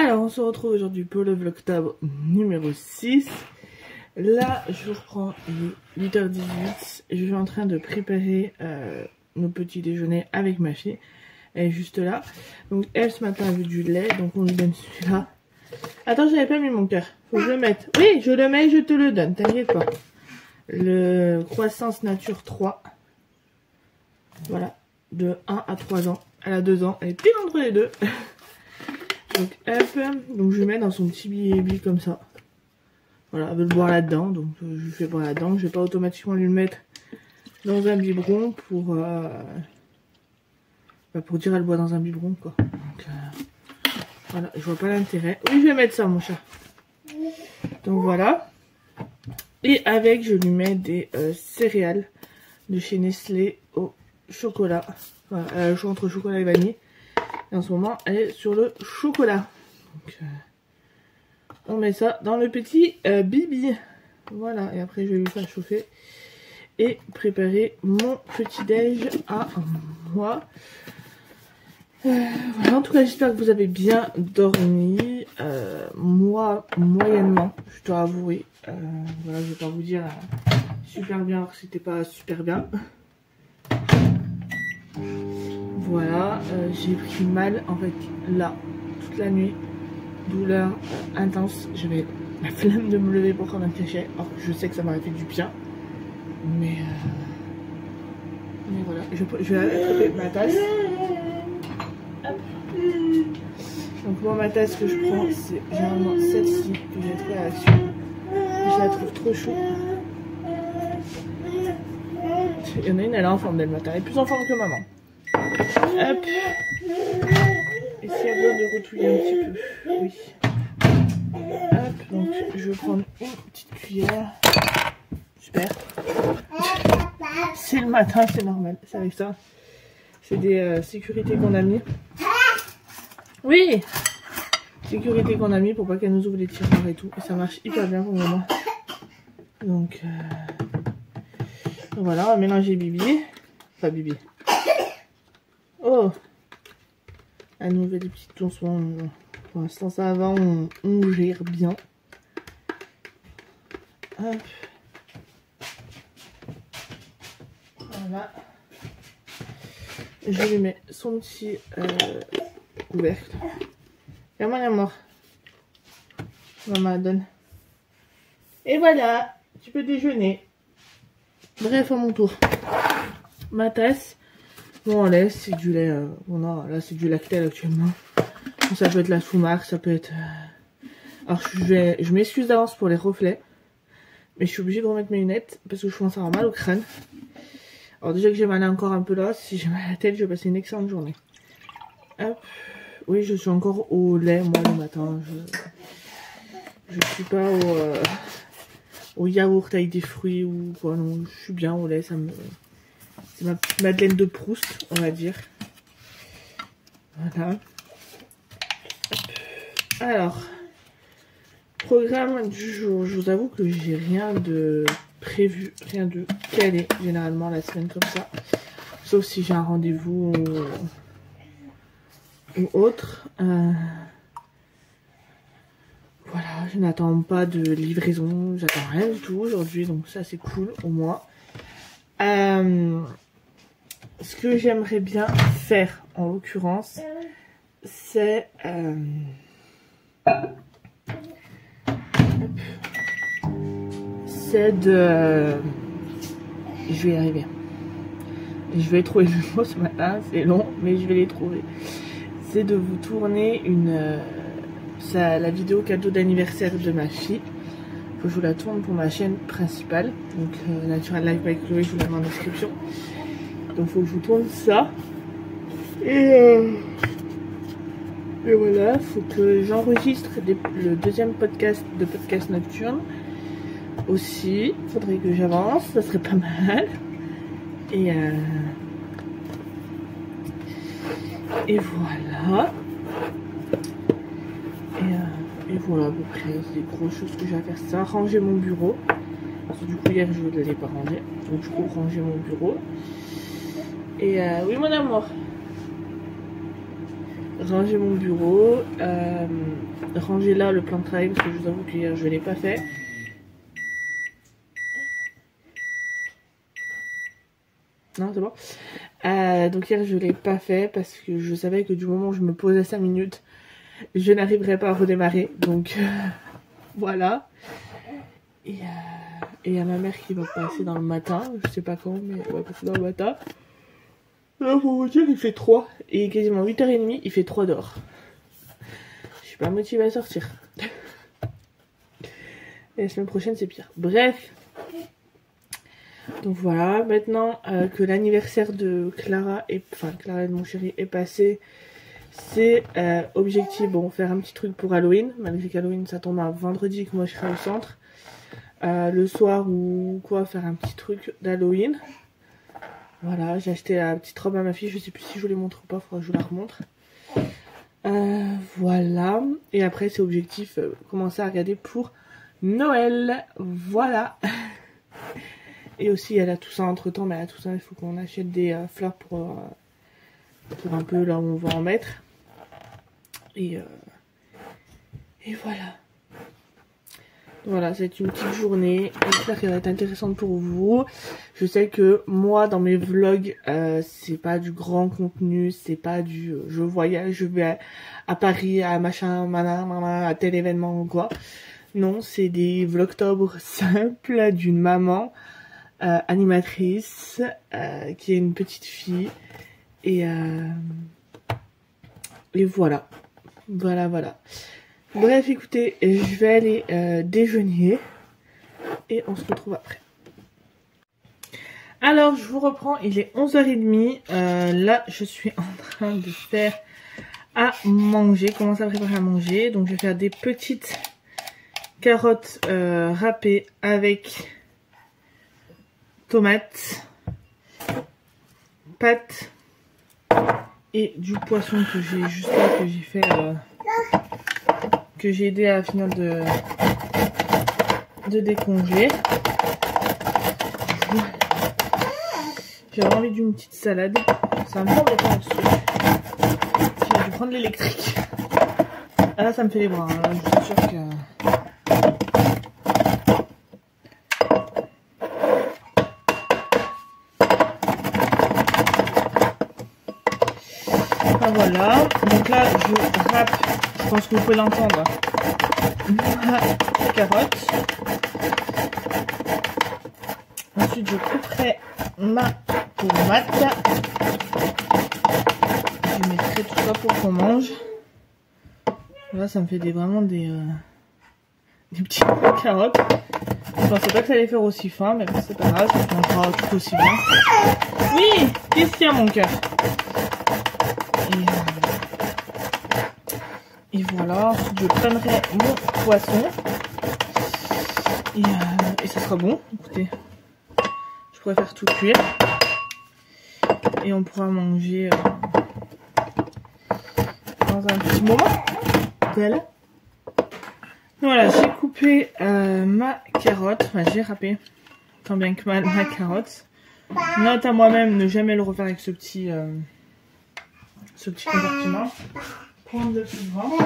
Alors, on se retrouve aujourd'hui pour le vlogtober numéro 6. Là, je reprends, il est 8h18. Je suis en train de préparer nos petits déjeuners avec ma fille. Elle est juste là. Donc, elle, ce matin, a vu du lait. Donc, on lui donne celui-là. Attends, j'avais pas mis mon cœur. Faut que je le mette. Oui, je le mets, je te le donne. T'inquiète pas. Le croissance nature 3. Voilà. De 1 à 3 ans. Elle a 2 ans. Elle est pile entre les deux. Donc hop, donc je le mets dans son petit bibi comme ça. Voilà, elle veut le boire là-dedans, donc je lui fais boire là-dedans. Je vais pas automatiquement lui le mettre dans un biberon pour dire elle boit dans un biberon quoi. Donc voilà, je vois pas l'intérêt. Oui, je vais mettre ça mon chat. Donc voilà. Et avec, je lui mets des céréales de chez Nestlé au chocolat. Voilà, elle a le choix entre chocolat et vanille. Et en ce moment, elle est sur le chocolat. Donc, on met ça dans le petit bibi. Voilà, et après, je vais lui faire chauffer et préparer mon petit déj à moi. Voilà, en tout cas, j'espère que vous avez bien dormi. Moi, moyennement, je dois avouer. Voilà, je vais pas vous dire super bien alors que c'était pas super bien. Voilà, j'ai pris mal en fait là, toute la nuit, douleur intense, j'avais la flemme de me lever pour prendre un cachet, alors que je sais que ça m'aurait fait du bien, mais voilà, je vais attraper ma tasse. Hop. Donc moi ma tasse que je prends c'est généralement celle-ci que j'ai trouvée à Action, je la trouve trop chaude. Il y en a une, elle est en forme d'elle matin, elle est plus en forme que maman. Hop. Et s'il y a besoin de retouiller un petit peu. Oui. Hop. Donc je vais prendre une petite cuillère. Super. C'est le matin, c'est normal. C'est avec ça. C'est des sécurités qu'on a mis. Oui. Sécurité qu'on a mis pour pas qu'elle nous ouvre les tiroirs et tout. Et ça marche hyper bien pour le moment. Donc voilà, on va mélanger Bibi. Enfin Bibi. Oh, elle nous fait des petites tonsons. Pour l'instant ça va, on gère bien. Hop. Voilà. Je lui mets son petit couvercle. Y'a moyen mort. Maman donne. Et voilà, tu peux déjeuner. Bref, à mon tour. Ma tasse. Bon, lait, c'est du lait. Bon, là, c'est du Lactel actuellement. Ça peut être la sous-marque, ça peut être. Alors, je m'excuse d'avance pour les reflets. Mais je suis obligée de remettre mes lunettes parce que je commence à avoir mal au crâne. Alors, déjà que j'ai mal encore un peu là, si j'ai mal à la tête, je vais passer une excellente journée. Hop. Oui, je suis encore au lait, moi, le matin. Je suis pas au yaourt avec des fruits ou quoi. Non, je suis bien au lait, ça me. C'est ma petite Madeleine de Proust, on va dire. Voilà. Alors, programme du jour. Je vous avoue que j'ai rien de prévu, rien de calé généralement la semaine comme ça. Sauf si j'ai un rendez-vous ou autre. Voilà, je n'attends pas de livraison, j'attends rien du tout aujourd'hui, donc ça c'est cool au moins. Ce que j'aimerais bien faire en l'occurrence, c'est de... Je vais y arriver. Je vais trouver le mot ce matin, c'est long, mais je vais les trouver. C'est de vous tourner la vidéo cadeau d'anniversaire de ma fille. Faut que je vous la tourne pour ma chaîne principale. Donc Natural Life by Chloé, je vous la mets en description. Donc faut que je vous tourne ça. Et voilà, faut que j'enregistre le deuxième podcast de podcast nocturne. Aussi, faudrait que j'avance, ça serait pas mal. Et voilà. Et voilà à peu près, c'est des grosses choses que j'ai à faire. Ça, ranger mon bureau. Parce que du coup hier je ne l'ai pas rangé. Donc du coup ranger mon bureau. Et oui mon amour. Ranger mon bureau. ranger là le plan de travail parce que je vous avoue que hier je ne l'ai pas fait. Non, c'est bon. Donc hier je ne l'ai pas fait parce que je savais que du moment où je me posais 5 minutes, je n'arriverais pas à redémarrer. Donc voilà. Et il y a ma mère qui va passer dans le matin. Je sais pas quand, mais elle va passer dans le matin. Là, pour vous dire, il fait 3. Et quasiment 8h30, il fait 3 dehors. Je suis pas motivée à sortir. Et la semaine prochaine, c'est pire. Bref. Donc voilà, maintenant que l'anniversaire de Clara et de mon chéri est passé, c'est objectif, bon, faire un petit truc pour Halloween, malgré qu'Halloween ça tombe un vendredi que moi je serai au centre. Le soir ou quoi, faire un petit truc d'Halloween. Voilà, j'ai acheté la petite robe à ma fille, je sais plus si je vous les montre ou pas, faudra que je vous la remontre. Voilà, et après c'est objectif, commencer à regarder pour Noël, voilà. Et aussi, elle a tout ça entre temps, mais elle a tout ça, il faut qu'on achète des fleurs pour un peu là où on va en mettre. Et voilà. Voilà, c'est une petite journée. J'espère qu'elle va être intéressante pour vous. Je sais que moi, dans mes vlogs, c'est pas du grand contenu, c'est pas du je voyage, je vais à Paris, à machin, à tel événement ou quoi. Non, c'est des vlogtobres simples d'une maman. Animatrice qui est une petite fille et voilà. Bref, écoutez, je vais aller déjeuner et on se retrouve après. Alors je vous reprends, il est 11h30, là je suis en train de faire à manger, commencer à préparer à manger. Donc je vais faire des petites carottes râpées avec tomates, pâtes et du poisson que j'ai juste là, que j'ai fait, que j'ai aidé à finir de décongeler. J'avais envie d'une petite salade, ça me prend des temps dessus. J'ai dû prendre l'électrique. Ah là ça me fait les bras, hein. Là, je suis sûre que... Voilà, donc là je râpe, je pense que vous pouvez l'entendre, ma carotte. Ensuite je couperai ma tomate. Je mettrai tout ça pour qu'on mange. Là ça me fait vraiment des petites carottes. Je pensais pas que ça allait faire aussi fin, mais c'est pas grave, ça mangera tout aussi bien. Oui, qu'est-ce qu'il y a mon cœur? Et voilà, ensuite je prendrai mon poisson et ça sera bon. Écoutez, je pourrais faire tout cuire et on pourra manger dans un petit moment. Voilà, j'ai coupé ma carotte, enfin j'ai râpé tant bien que mal ma carotte. Note à moi-même, ne jamais le refaire avec ce petit compartiment. Prendre le plus grand.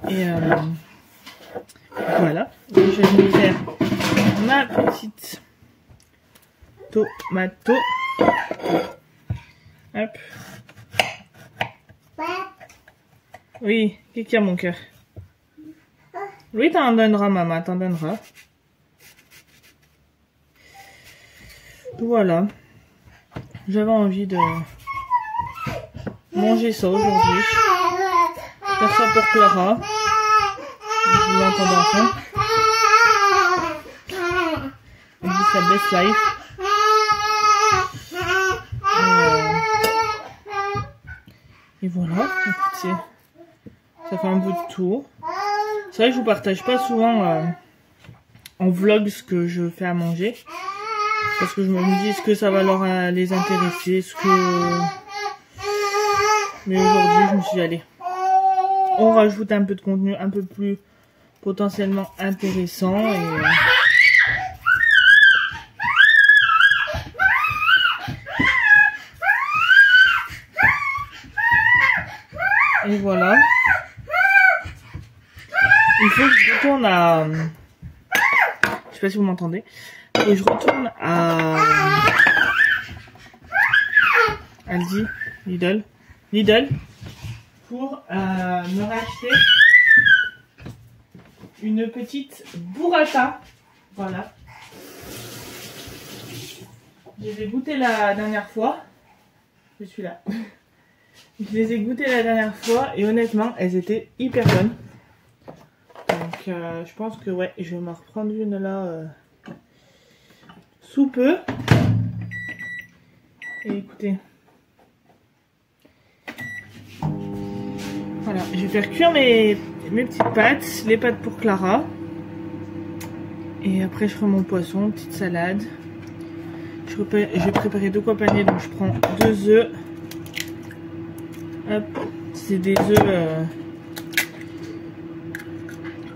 Et voilà. Je vais faire ma petite tomato. Hop. Oui, qu'est-ce qu'il y a mon cœur? Oui, t'en donneras, maman, t'en donneras. Voilà. J'avais envie de manger ça aujourd'hui. Faire ça pour Clara. Je l'entends dans le fond. Elle dit sa best life. Et voilà. Écoutez, ça fait un bout de tour. C'est vrai que je vous partage pas souvent en vlog ce que je fais à manger. Parce que je me dis, est-ce que ça va les intéresser, mais aujourd'hui, je me suis dit, allez, on rajoute un peu de contenu un peu plus potentiellement intéressant. Et Et voilà. Il faut que je retourne à... Je sais pas si vous m'entendez. Et je retourne à Lidl pour me racheter une petite burrata. Voilà. Je les ai goûtées la dernière fois. Je suis là. Je les ai goûtées la dernière fois et honnêtement, elles étaient hyper bonnes. Donc je pense que ouais, je vais m'en reprendre une là sous peu. Et écoutez. Voilà, je vais faire cuire mes petites pâtes, les pâtes pour Clara. Et après je ferai mon poisson, petite salade. Je vais préparer 2 compagnies, donc je prends 2 œufs. Hop, c'est des œufs.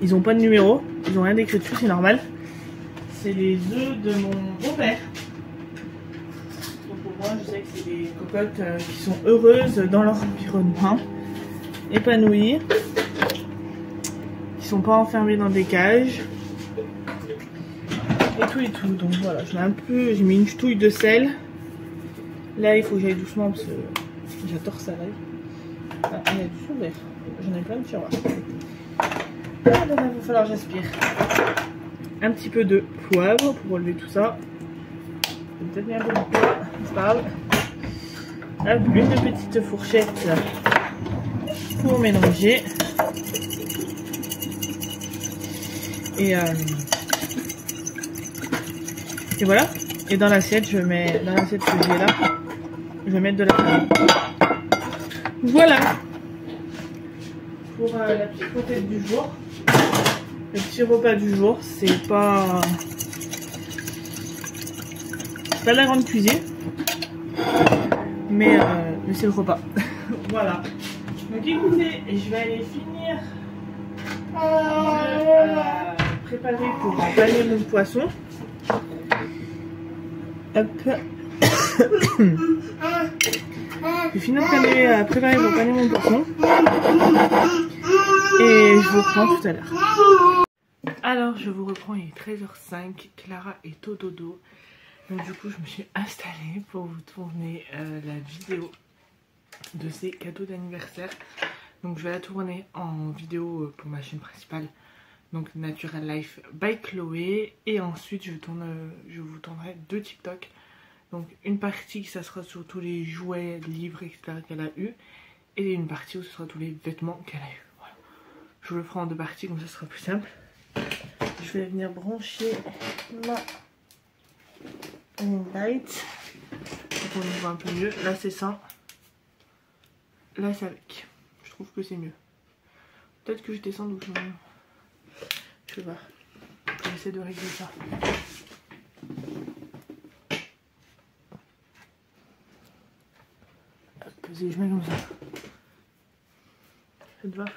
Ils n'ont pas de numéro, ils n'ont rien d'écrit dessus, c'est normal. C'est les œufs de mon beau-père. Donc pour moi, je sais que c'est des cocottes qui sont heureuses dans leur environnement, épanouies, qui sont pas enfermées dans des cages. Et tout, donc voilà, j'ai mis une ch'touille de sel. Là il faut que j'aille doucement parce que j'adore ça là. Ah, il y a du son vert, j'en ai plein de tiroirs. Ah, là, il va falloir que j'aspire. Un petit peu de poivre pour relever tout ça. Peut-être bien un peu de poivre, c'est pas grave. Hop, une petite fourchette pour mélanger. Et voilà. Et dans l'assiette, je mets dans l'assiette que j'ai là, je vais mettre de la farine. Voilà. Pour la petite recette du jour. Le petit repas du jour, c'est pas de la grande cuisine, mais c'est le repas. Voilà. Donc écoutez, je vais aller finir de préparer pour paner mon poisson. Hop. Je vais finir de préparer pour paner mon poisson. Et je vous reprends tout à l'heure. Alors je vous reprends, il est 13h05, Clara est au dodo. Donc du coup je me suis installée pour vous tourner la vidéo de ces cadeaux d'anniversaire. Donc je vais la tourner en vidéo pour ma chaîne principale, donc Natural Life by Chloé. Et ensuite je vous tournerai 2 TikTok. Donc une partie ça sera sur tous les jouets, livres, etc. qu'elle a eu. Et une partie où ce sera tous les vêtements qu'elle a eu. Voilà. Je vous le ferai en 2 parties, comme ça sera plus simple. Je vais venir brancher ma light. Donc on y voit un peu mieux. Là c'est sans. Là c'est avec. Je trouve que c'est mieux. Peut-être que je descends doucement. Je sais pas. Je vais essayer de régler ça. Hop, je mets comme ça. Faites voir.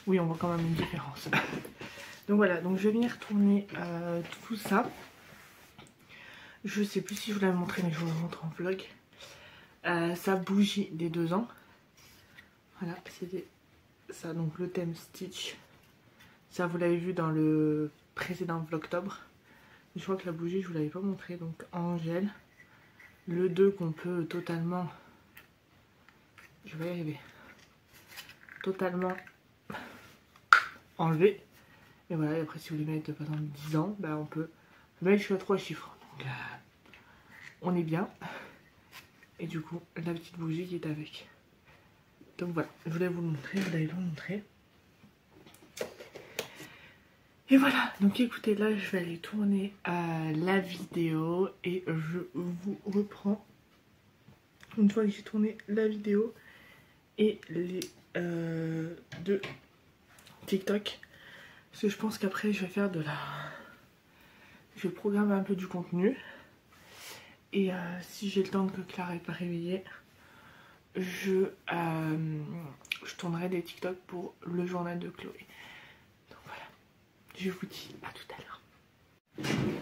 Oui, on voit quand même une différence. Donc voilà, donc je vais venir tourner tout ça. Je sais plus si je vous l'avais montré, mais je vous le montre en vlog. Sa bougie des 2 ans. Voilà, c'était ça, donc le thème Stitch. Ça, vous l'avez vu dans le précédent vlogtobre. Je crois que la bougie, je vous l'avais pas montré. Donc Angèle. Le 2 qu'on peut totalement... Je vais y arriver. Totalement enlever. Et voilà, et après si vous voulez mettre par exemple 10 ans, bah on peut mettre jusqu'à 3 chiffres. Donc on est bien. Et du coup, la petite bougie qui est avec. Donc voilà, je voulais vous le montrer, je voulais vous le montrer. Et voilà, donc écoutez, là je vais aller tourner la vidéo et je vous reprends une fois que j'ai tourné la vidéo et les 2 TikTok. Parce que je pense qu'après je vais faire je vais programmer un peu du contenu. Et si j'ai le temps que Clara n'est pas réveillée, je tournerai des TikTok pour le journal de Chloé. Donc voilà, je vous dis à tout à l'heure.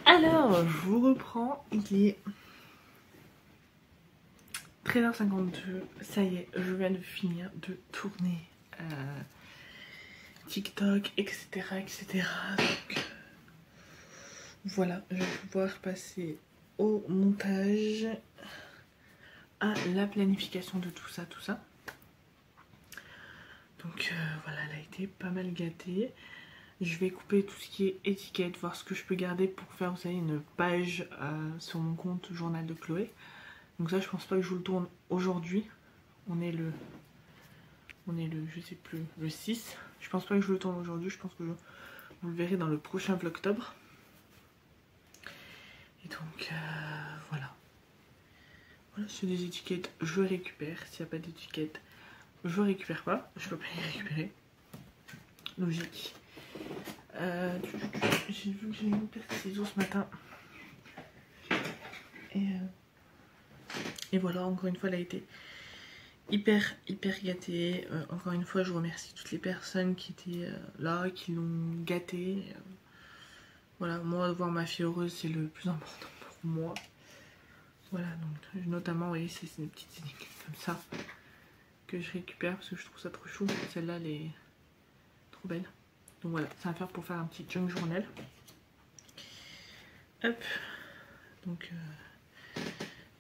Alors, je vous reprends, il est 13h52, ça y est, je viens de finir de tourner TikTok, etc. etc. Donc voilà, je vais pouvoir passer au montage, à la planification de tout ça, Donc voilà, elle a été pas mal gâtée. Je vais couper tout ce qui est étiquette, voir ce que je peux garder pour faire, vous savez, une page sur mon compte journal de Chloé. Donc ça, je pense pas que je vous le tourne aujourd'hui. On est le, je sais plus, le 6. Je pense pas que je vous le tourne aujourd'hui. Je pense que vous le verrez dans le prochain vlogtober. Et donc voilà. Voilà, c'est des étiquettes, je récupère. S'il n'y a pas d'étiquette, je récupère pas. Je peux pas les récupérer. Logique. J'ai vu que j'ai une paire de ciseaux ce matin. Et voilà, encore une fois, elle a été hyper gâtée. Encore une fois, je remercie toutes les personnes qui étaient là, qui l'ont gâtée. Voilà, moi, voir ma fille heureuse, c'est le plus important pour moi. Voilà, donc notamment, vous voyez, c'est des petites étiquettes comme ça que je récupère parce que je trouve ça trop chou. Celle-là, elle est trop belle. Donc voilà, ça va faire pour faire un petit junk journal. Hop. Donc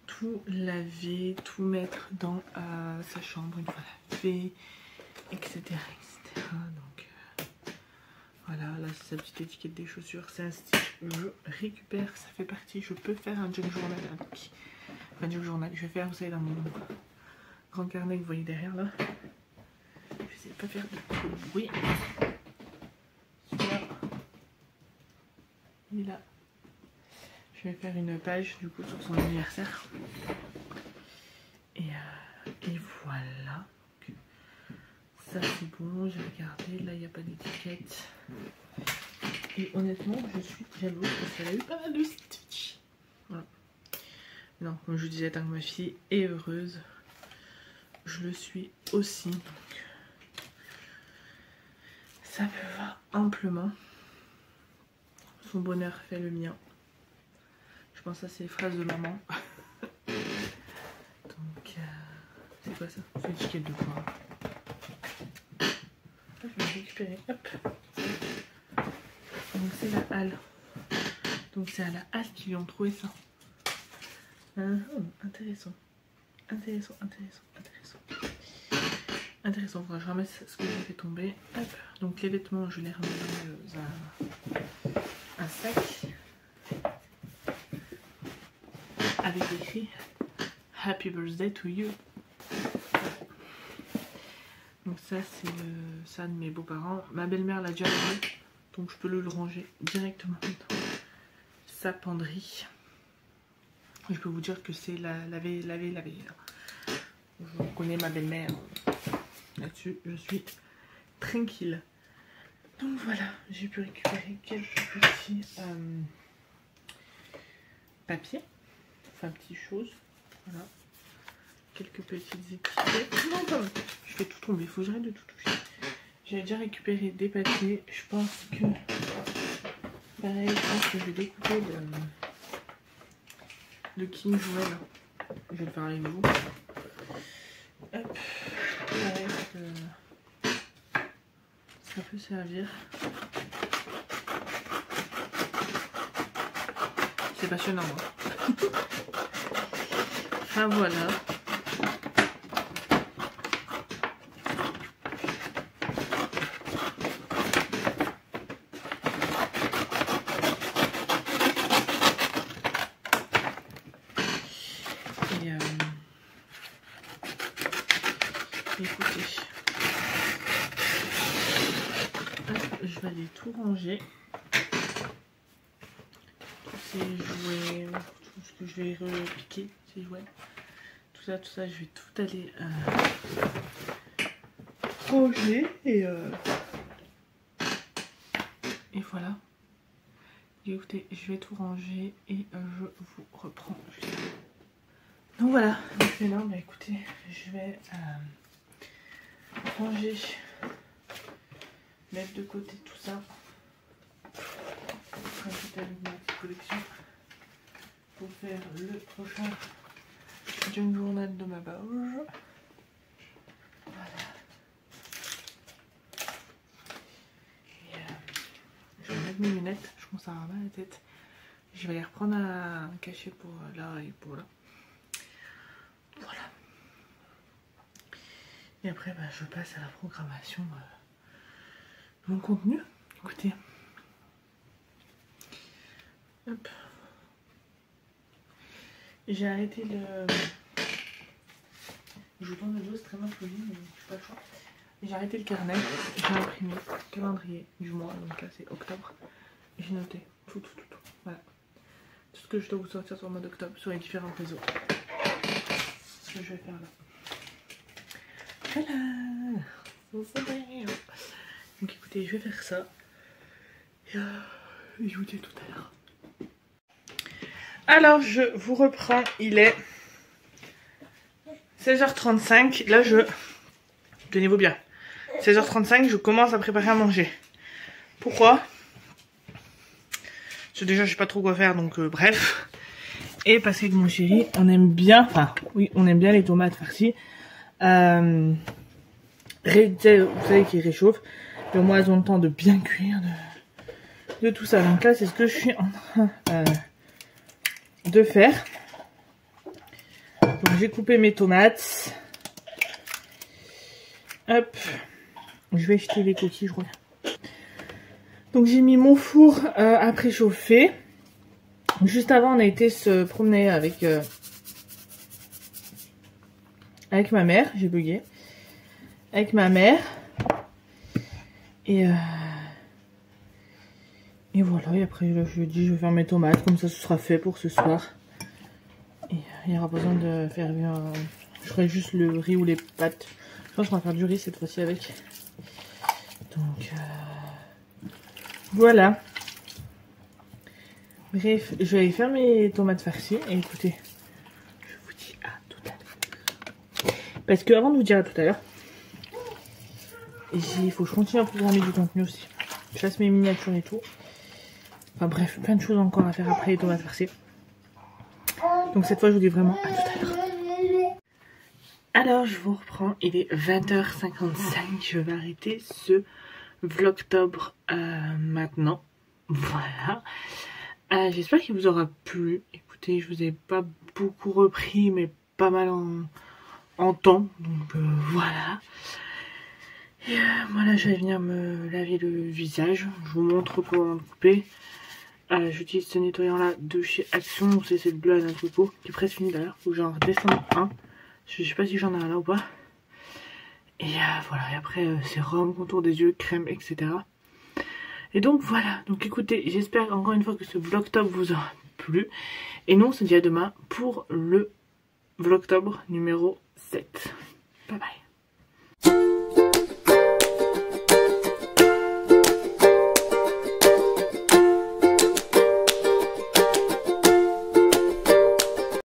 tout laver, tout mettre dans sa chambre une fois lavé, etc. etc. Donc voilà, là c'est sa petite étiquette des chaussures, c'est un stitch, je récupère, ça fait partie, je peux faire un junk journal avec. Enfin, junk journal, je vais faire, vous savez, dans mon grand carnet que vous voyez derrière là. Je vais essayer de pas faire de trop de bruit. Celui-là, il est là. Je vais faire une page du coup sur son anniversaire. Et voilà. Donc, ça c'est bon, j'ai regardé, là il n'y a pas d'étiquette. Et honnêtement, je suis jalouse parce qu'elle a eu pas mal de stitch. Voilà. Non, comme je vous disais, tant que ma fille est heureuse, je le suis aussi. Donc, ça me va amplement. Son bonheur fait le mien. Je pense que ça c'est les phrases de maman. Donc c'est quoi ça? C'est l'étiquette de quoi? Je vais récupérer. Hop. Donc c'est la halle. Donc c'est à la halle qu'ils lui ont trouvé ça. Intéressant. Intéressant. Intéressant. Faudra que je ramasse ce que j'ai fait tomber. Hop. Donc les vêtements, je les remets dans un sac. Avec écrit Happy Birthday to you. Donc ça c'est ça de mes beaux-parents. Ma belle-mère l'a déjà lavé, donc je peux le ranger directement dans sa penderie. Je peux vous dire que c'est lavé. Je connais ma belle-mère. Là-dessus, je suis tranquille. Donc voilà, j'ai pu récupérer quelques petits papiers. Enfin, petites choses. Voilà. Quelques petites étiquettes. Non, pardon. Je fais tout tomber. Il faut que j'arrête de tout toucher. J'ai déjà récupéré des papiers. Je pense que... Pareil, je pense que je vais découper de King Joel. Je vais le faire avec vous. Hop. Pareil, ça peut servir. C'est passionnant, hein. Enfin voilà. Et écoutez, je vais aller tout ranger. Tous ces jouets, tout ce que je vais repiquer, ces jouets. Tout ça, je vais tout aller ranger et voilà. Et écoutez, je vais tout ranger et je vous reprends juste après. Donc voilà, maintenant, bah écoutez, je vais ranger, mettre de côté tout ça. Avec ma petite collection pour faire le prochain d'une journal de ma bauge. Voilà. Et je vais mettre mes lunettes, je commence à avoir mal à la tête. Je vais les reprendre à cacher pour là et pour là. Voilà. Et après, bah, je passe à la programmation de mon contenu. Écoutez. Hop. J'ai arrêté le... Je vous tourne le dos, c'est très mal poli, mais je pas le choix. J'ai arrêté le carnet, j'ai imprimé le calendrier du mois, donc là c'est octobre. J'ai noté tout. Voilà. Tout ce que je dois vous sortir sur le mois d'octobre, sur les différents réseaux. Ce que je vais faire là. Voilà. Donc écoutez, je vais faire ça. Et je vous dis tout à l'heure. Alors je vous reprends, il est 16h35. Là tenez-vous bien, 16h35, je commence à préparer à manger. Pourquoi? Parce que déjà je sais pas trop quoi faire, donc bref. Et parce qu'avec mon chéri, on aime bien, enfin oui, on aime bien les tomates farcies. Vous savez qu'ils réchauffent. Et au moins elles ont le temps de bien cuire, de tout ça. Donc là c'est ce que je suis en train de faire. Donc j'ai coupé mes tomates. Hop. Je vais jeter les coquilles, je reviens. Donc j'ai mis mon four à préchauffer. Juste avant on a été se promener avec ma mère. J'ai bugué. Avec ma mère. Et voilà, et après là, je dis je vais faire mes tomates, comme ça ce sera fait pour ce soir. Et il n'y aura pas besoin de faire je ferai juste le riz ou les pâtes. Je pense qu'on va faire du riz cette fois-ci avec. Donc voilà. Bref, je vais aller faire mes tomates farcies. Et écoutez, je vous dis à tout à l'heure. Parce que avant de vous dire à tout à l'heure, il faut que je continue à programmer du contenu aussi. Je fasse mes miniatures et tout. Enfin bref, plein de choses encore à faire après les tomates farcies. Donc cette fois je vous dis vraiment à tout à l'heure. Alors je vous reprends, il est 20h55. Je vais arrêter ce vlogtobre maintenant. Voilà. J'espère qu'il vous aura plu. Écoutez, je vous ai pas beaucoup repris, mais pas mal en temps. Donc voilà. Et voilà, je vais venir me laver le visage. Je vous montre comment couper. J'utilise ce nettoyant là de chez Action. C'est le bleu à notre peau qui est presque fini d'ailleurs. Faut que j'en redescende un. Je sais pas si j'en ai un là ou pas. Et voilà, et après sérum, contour des yeux, crème, etc. Et donc voilà, donc écoutez, j'espère encore une fois que ce vlogtober vous aura plu. Et nous on se dit à demain pour le vlogtober numéro 7. Bye bye.